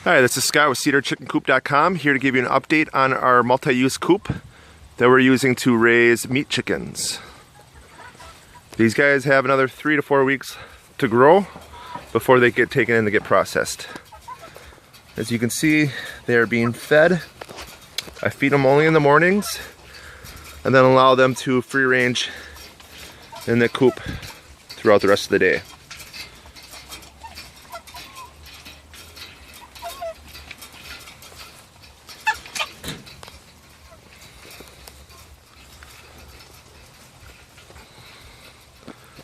Hi, this is Scott with CedarChickenCoop.com, here to give you an update on our multi-use coop that we're using to raise meat chickens. These guys have another 3 to 4 weeks to grow before they get taken in to get processed. As you can see, they are being fed. I feed them only in the mornings and then allow them to free range in the coop throughout the rest of the day.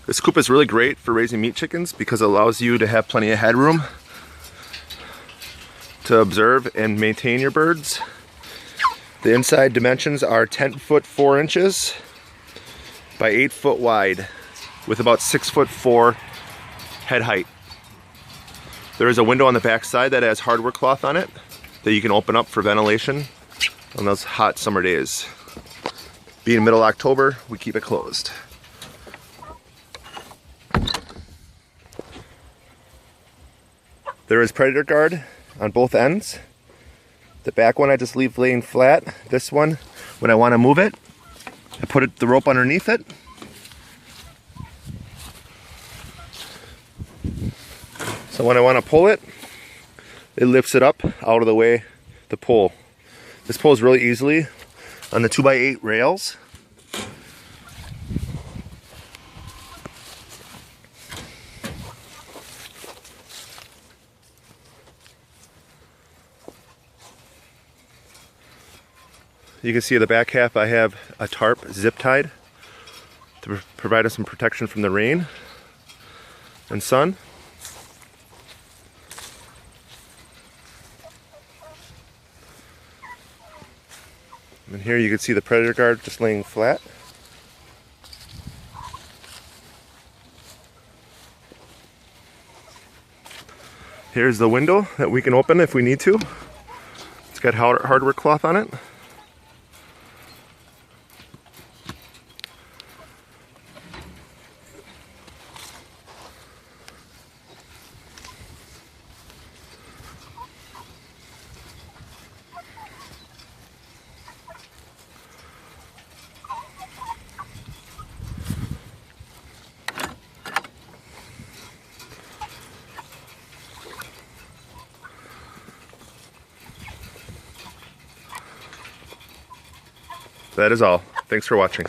This coop is really great for raising meat chickens because it allows you to have plenty of headroom to observe and maintain your birds. The inside dimensions are 10 foot 4 inches by 8 foot wide with about 6 foot 4 head height. There is a window on the back side that has hardware cloth on it that you can open up for ventilation on those hot summer days. Being middle October, we keep it closed. There is predator guard on both ends. The back one I just leave laying flat. This one, when I want to move it, I put the rope underneath it. So when I want to pull it, it lifts it up out of the way, the pole. This pulls really easily on the 2x8 rails. You can see the back half I have a tarp zip tied to provide us some protection from the rain and sun. And here you can see the predator guard just laying flat. Here's the window that we can open if we need to. It's got hardware cloth on it. That is all. Thanks for watching.